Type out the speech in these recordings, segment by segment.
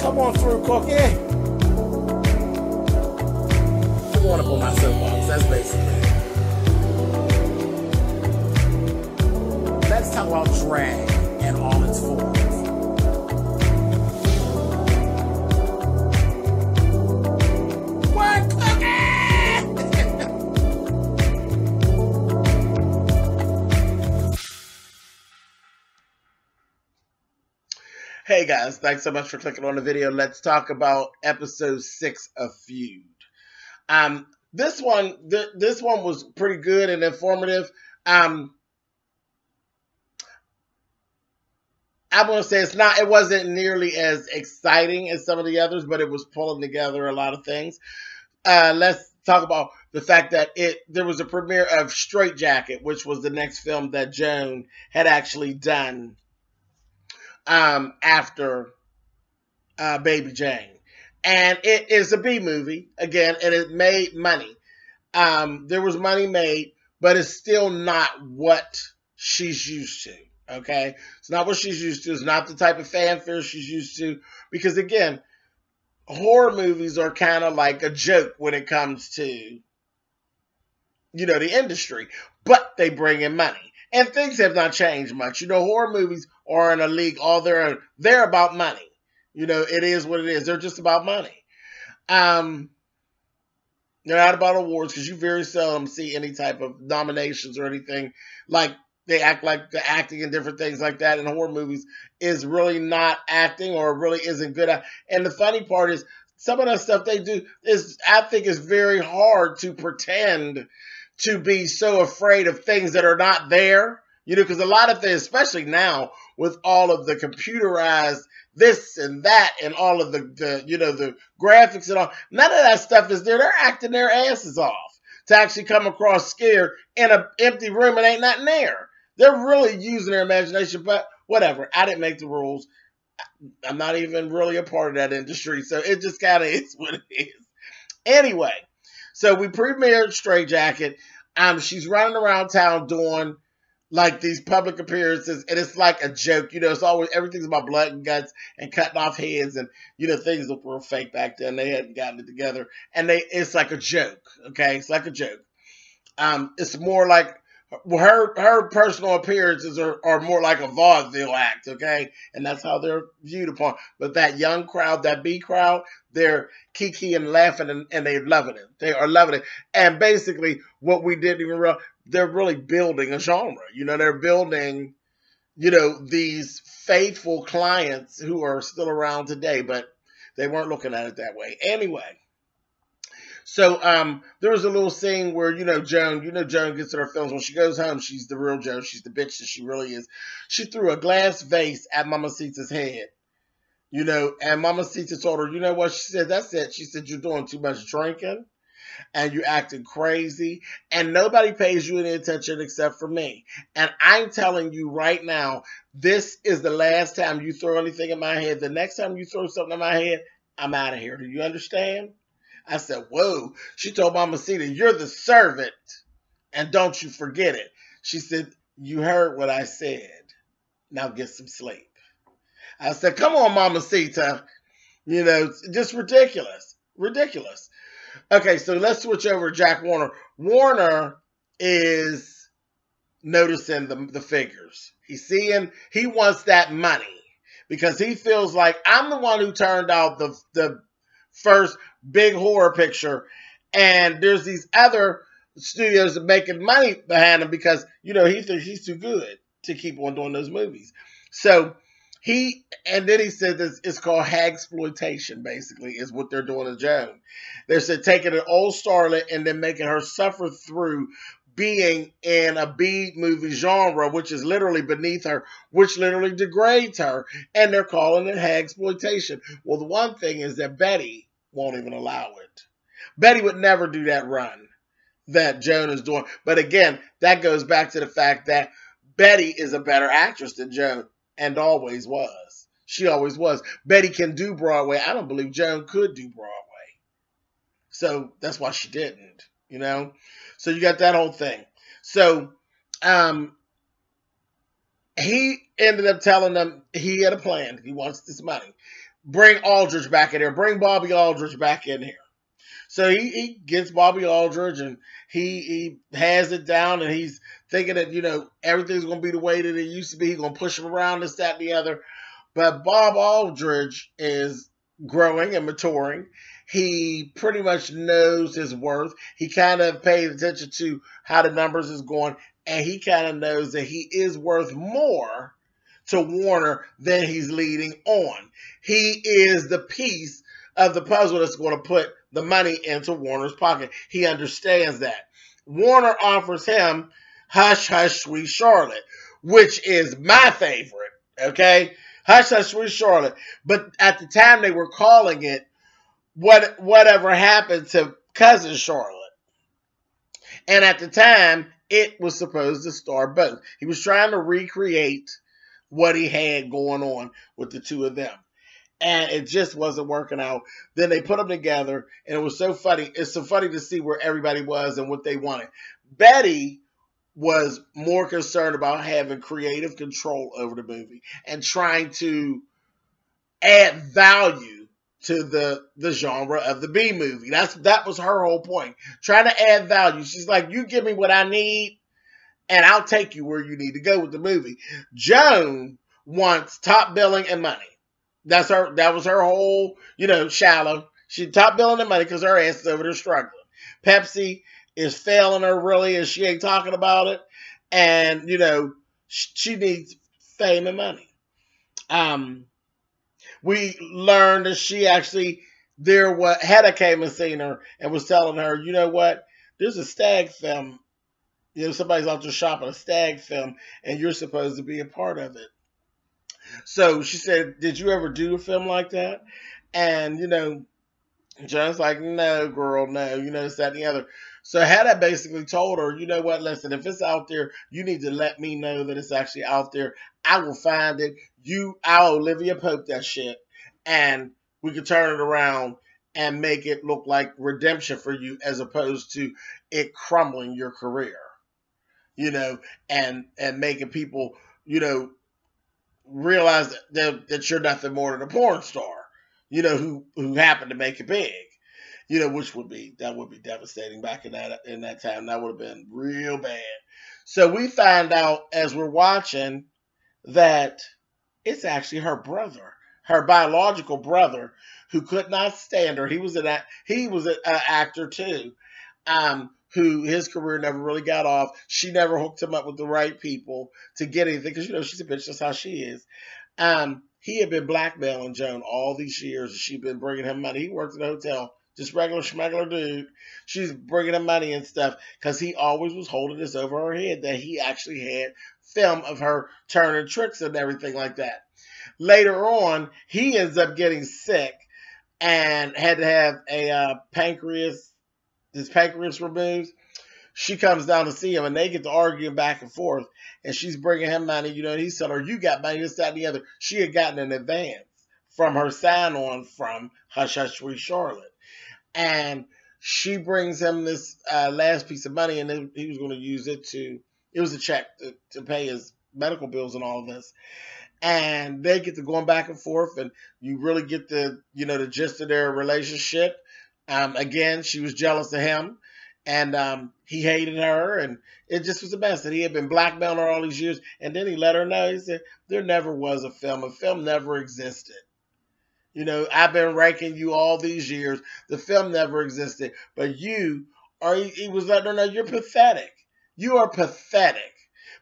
Come on through, Cookie. I want to pull my soapbox. That's basically it. Let's talk about drag and all its forms. What, Hey guys, thanks so much for clicking on the video. Let's talk about episode 6 of Feud. This one was pretty good and informative. I'm gonna say it wasn't nearly as exciting as some of the others, but it was pulling together a lot of things. Let's talk about the fact that there was a premiere of Straight Jacket, which was the next film that Joan had actually done after Baby Jane. And it is a B movie, again, and it made money. There was money made, but it's still not what she's used to, okay? It's not what she's used to. It's not the type of fanfare she's used to. Because, again, horror movies are kind of like a joke when it comes to, you know, the industry. But they bring in money. And things have not changed much. You know, horror movies are in a league all they're about money. You know, it is what it is. They're just about money. They're not about awards because you very seldom see any type of nominations or anything. Like, they act like the acting and different things like that in horror movies is really not acting or really isn't good at. And the funny part is some of that stuff they do is, I think, is very hard to pretend to be so afraid of things that are not there, you know, because a lot of things, especially now with all of the computerized this and that and all of the you know, the graphics and all, none of that stuff is there. They're acting their asses off to actually come across scared in an empty room and ain't nothing there. They're really using their imagination, but whatever. I didn't make the rules. I'm not even really a part of that industry, so it just kind of is what it is. Anyway. So we premiered Straight Jacket. She's running around town doing like these public appearances, and it's like a joke. You know, it's always, everything's about blood and guts and cutting off heads, and you know, things look real fake back then. They hadn't gotten it together, and it's like a joke. Okay, it's like a joke. It's more like her personal appearances are more like a vaudeville act, okay? And that's how they're viewed upon. But that young crowd, that B crowd, they're kiki and laughing and they're loving it. They are loving it. And basically, what we didn't even realize, they're really building a genre. You know, they're building, you know, these faithful clients who are still around today, but they weren't looking at it that way. Anyway. So there was a little scene where, Joan gets in her films. When she goes home, she's the real Joan. She's the bitch that she really is. She threw a glass vase at Mamacita's head, and Mamacita told her, you know what? She said, that's it. She said, you're doing too much drinking and you're acting crazy and nobody pays you any attention except for me. And I'm telling you right now, this is the last time you throw anything in my head. The next time you throw something in my head, I'm out of here. Do you understand? I said, whoa. She told Mamacita, you're the servant, and don't you forget it. She said, you heard what I said. Now get some sleep. I said, come on, Mamacita. Just ridiculous. Ridiculous. Okay, so let's switch over to Jack Warner. Warner is noticing the figures. He wants that money because he feels like I'm the one who turned out the first big horror picture, and there's these other studios making money behind him because he thinks he's too good to keep on doing those movies. So then he said this, it's called hagsploitation, basically, is what they're doing to Joan. They're taking an old starlet and then making her suffer through being in a B movie genre, which is literally beneath her, which literally degrades her, and they're calling it hagsploitation. Well, the one thing is that Bette won't even allow it. Bette would never do that run that Joan is doing. But again, that goes back to the fact that Bette is a better actress than Joan, and always was. She always was. Bette can do Broadway. I don't believe Joan could do Broadway. So that's why she didn't, So you got that whole thing. So he ended up telling them he had a plan. He wants this money. bring Aldridge back in here. Bring Bobby Aldridge back in here. So he gets Bobby Aldridge, and he has it down, and he's thinking that, everything's going to be the way that it used to be. He's going to push him around, this, that, and the other. But Bob Aldridge is growing and maturing. He pretty much knows his worth. He kind of pays attention to how the numbers is going, and he kind of knows that he is worth more to Warner than he's leading on. He is the piece of the puzzle that's going to put the money into Warner's pocket. He understands that. Warner offers him Hush Hush Sweet Charlotte, which is my favorite, okay? Hush Hush Sweet Charlotte. But at the time they were calling it Whatever Happened to Cousin Charlotte. And at the time, it was supposed to star both. He was trying to recreate what he had going on with the two of them. And it just wasn't working out. Then they put them together, and it was so funny. It's so funny to see where everybody was and what they wanted. Bette was more concerned about having creative control over the movie and trying to add value to the genre of the B movie. That was her whole point. Trying to add value. She's like, you give me what I need, and I'll take you where you need to go with the movie. Joan wants top billing and money. That was her whole, shallow. She top billing the money because her ass is over there struggling. Pepsi is failing her really, and she ain't talking about it. And, she needs fame and money. We learned that she actually, Hedda came and seen her and was telling her, you know what, there's a stag film. Somebody's out there shopping a stag film, and you're supposed to be a part of it. So she said, did you ever do a film like that? And, Joan's like, no, girl, no, this, that, and the other. So Hedda basically told her, you know what, listen, if it's out there, you need to let me know that it's actually out there. I will find it. I'll Olivia Pope that shit. And we can turn it around and make it look like redemption for you as opposed to it crumbling your career, and making people, realize that you're nothing more than a porn star, who happened to make it big, which would be devastating back in that time. That would have been real bad. So we find out as we're watching that it's actually her brother, her biological brother, who could not stand her. He was an actor too, who his career never really got off. She never hooked him up with the right people to get anything because, she's a bitch. That's how she is. He had been blackmailing Joan all these years. She'd been bringing him money. He worked at a hotel, just regular schmegular dude. She's bringing him money and stuff because he always was holding this over her head that he actually had film of her turning tricks and everything like that. Later on, he ends up getting sick and had to have his pancreas removed. She comes down to see him, and they get to arguing back and forth. And she's bringing him money, and he's telling her, you got money, this, that, and the other. She had gotten an advance from her sign-on from Hush Hush Sweet Charlotte. And she brings him this last piece of money, and then he was going to use it it was a check to pay his medical bills and all of this. And they get to going back and forth, and you really get the gist of their relationship. Again, she was jealous of him, and he hated her, and it just was a mess. And he had been blackmailing her all these years, and then he let her know. He said, there never was a film. A film never existed. I've been ranking you all these years. The film never existed, but he was letting her know, you're pathetic. You are pathetic.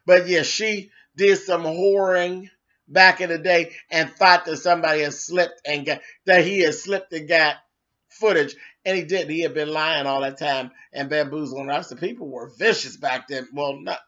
But yeah, she did some whoring back in the day and thought that somebody had slipped and got footage, and he didn't. He had been lying all that time and bamboozling us. The people were vicious back then. Well, not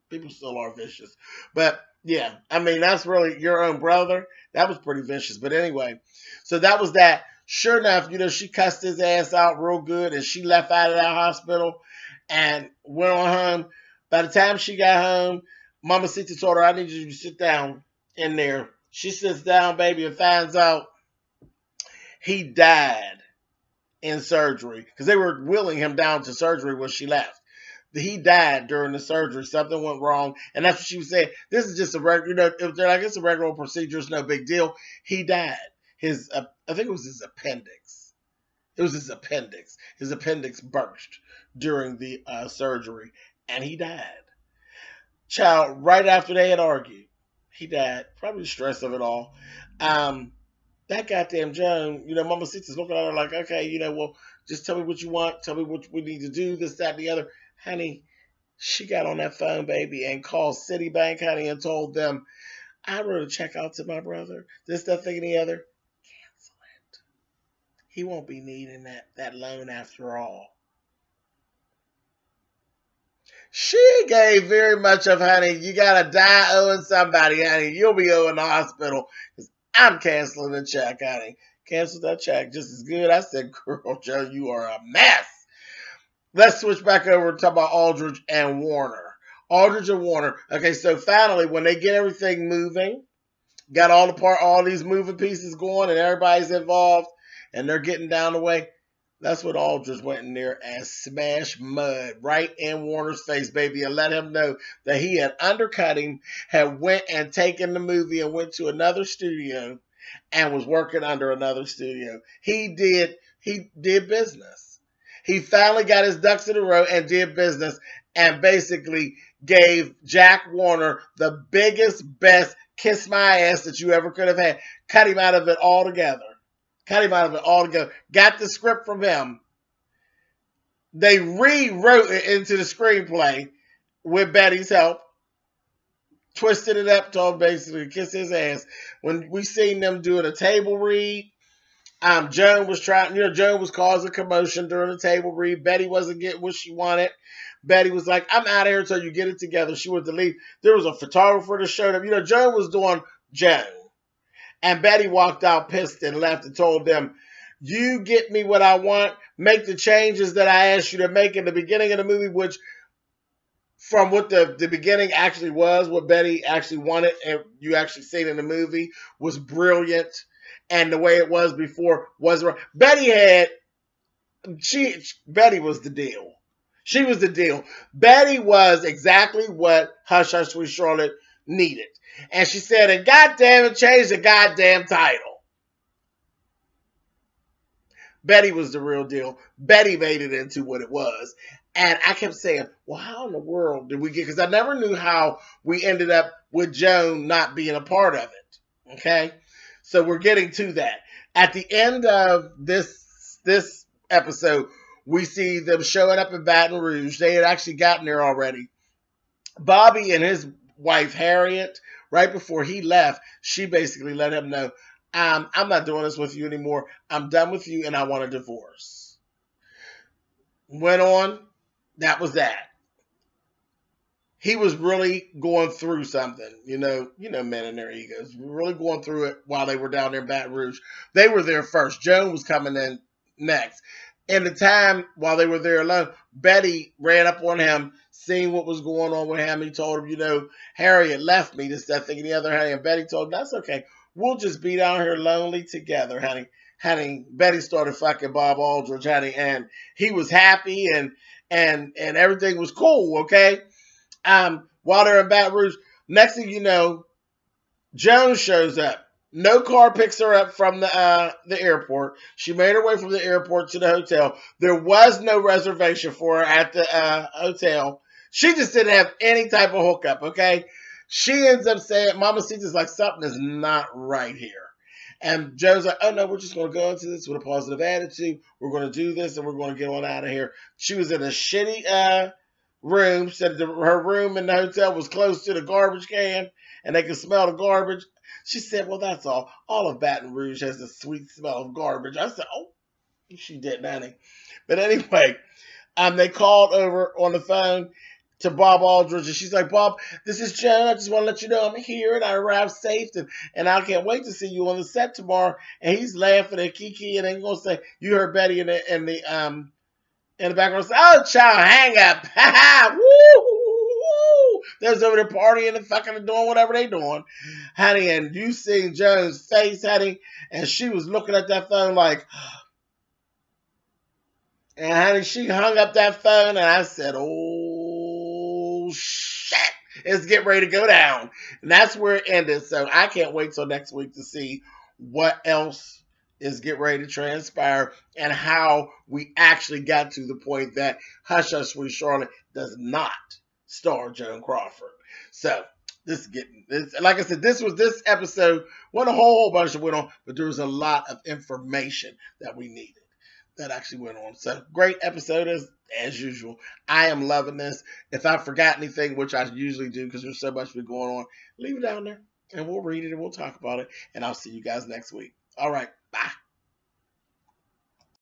people still are vicious, but yeah, that's really your own brother. That was pretty vicious. But anyway, so that was that. Sure enough, she cussed his ass out real good, and she left out of that hospital and went on home. By the time she got home, Mamacita told her, I need you to sit down in there. She sits down, baby, and finds out he died in surgery because they were wheeling him down to surgery when she left. He died during the surgery. Something went wrong, and that's what she was saying. This is just a regular, if they're like, it's a regular procedure, it's no big deal. He died. I think it was his appendix. It was his appendix. His appendix burst during the surgery, and he died. Child, right after they had argued, he died. Probably the stress of it all. That goddamn Joan, Mama Sita's looking at her like, okay, well, just tell me what you want. Tell me what we need to do, this, that, and the other. Honey, she got on that phone, baby, and called Citibank, honey, and told them, I wrote a check out to my brother. This, that, thing, and the other. Cancel it. He won't be needing that loan after all. She gave very much of, honey, you got to die owing somebody, honey. You'll be owing the hospital. Because I'm canceling the check, honey. Cancel that check just as good. I said, girl, Joe, you are a mess. Let's switch back over and talk about Aldridge and Warner. Aldridge and Warner. Okay, so finally, when they get everything moving, got all these moving pieces going, and everybody's involved, and they're getting down the way. That's what Aldridge went in there and smashed mud right in Warner's face, baby, and let him know that he had undercut him, had went and taken the movie and went to another studio and was working under another studio. He did business. He finally got his ducks in a row and did business and basically gave Jack Warner the biggest, best kiss my ass that you ever could have had. Cut him out of it altogether. Got the script from him. They rewrote it into the screenplay with Bette's help. Twisted it up, told him basically to kiss his ass. When we seen them doing a table read, Joan was Joan was causing commotion during the table read. Bette wasn't getting what she wanted. Bette was like, I'm out of here until you get it together. She was to leave. There was a photographer that showed up. Joan was doing Joan. And Bette walked out pissed and left and told them, you get me what I want. Make the changes that I asked you to make in the beginning of the movie, which from what the beginning actually was, what Bette actually wanted, and you actually seen in the movie, was brilliant. And the way it was before was right. Bette was the deal. She was the deal. Bette was exactly what Hush Hush Sweet Charlotte needed. And she said, and goddamn it, change the goddamn title. Bette was the real deal. Bette made it into what it was. And I kept saying, well, how in the world did we get, because I never knew how we ended up with Joan not being a part of it. Okay? So we're getting to that. At the end of this episode, we see them showing up in Baton Rouge. They had actually gotten there already. Bobby and his wife, Harriet, right before he left, she basically let him know, I'm not doing this with you anymore. I'm done with you and I want a divorce. Went on. That was that. He was really going through something, men and their egos, really going through it while they were down there in Baton Rouge. They were there first. Joan was coming in next. In the time while they were there alone, Bette ran up on him, seeing what was going on with him. He told him, Harriet left me, this, that, thing, and the other, honey. And Bette told him, that's okay. We'll just be down here lonely together, honey. Honey, Bette started fucking Bob Aldridge, honey, and he was happy and everything was cool, okay? While they're in Baton Rouge, next thing you know, Joan shows up. No car picks her up from the airport. She made her way from the airport to the hotel. There was no reservation for her at the hotel. She just didn't have any type of hookup, okay? She ends up saying, Mama Sita's like, something is not right here. And Joan's like, oh, no, we're just going to go into this with a positive attitude. We're going to do this, and we're going to get on out of here. She was in a shitty room. Said her room in the hotel was close to the garbage can, and they could smell the garbage. She said, well, that's all. All of Baton Rouge has a sweet smell of garbage. I said, oh, she didn't, honey. But anyway, they called over on the phone to Bob Aldridge, and she's like, Bob, this is Joan. I just want to let you know I'm here, and I arrived safe, and I can't wait to see you on the set tomorrow. And he's laughing at Kiki, and they're going to say, you heard Bette in the background say, oh, child, hang up. Ha ha, woo. They're over there partying and fucking doing whatever they doing, honey. And you seen Joan's face, honey, and she was looking at that phone like, and honey, she hung up that phone, and I said, oh, shit, it's getting ready to go down. And that's where it ended. So I can't wait till next week to see what else is getting ready to transpire and how we actually got to the point that Hush Hush Sweet Charlotte does not star Joan Crawford. So this is getting this, like I said, this episode wasn't a whole bunch that went on, but there was a lot of information that we needed that actually went on. So great episode as usual. I am loving this. If I forgot anything, which I usually do because there's so much been going on, leave it down there and we'll read it and we'll talk about it. And I'll see you guys next week. All right. Bye.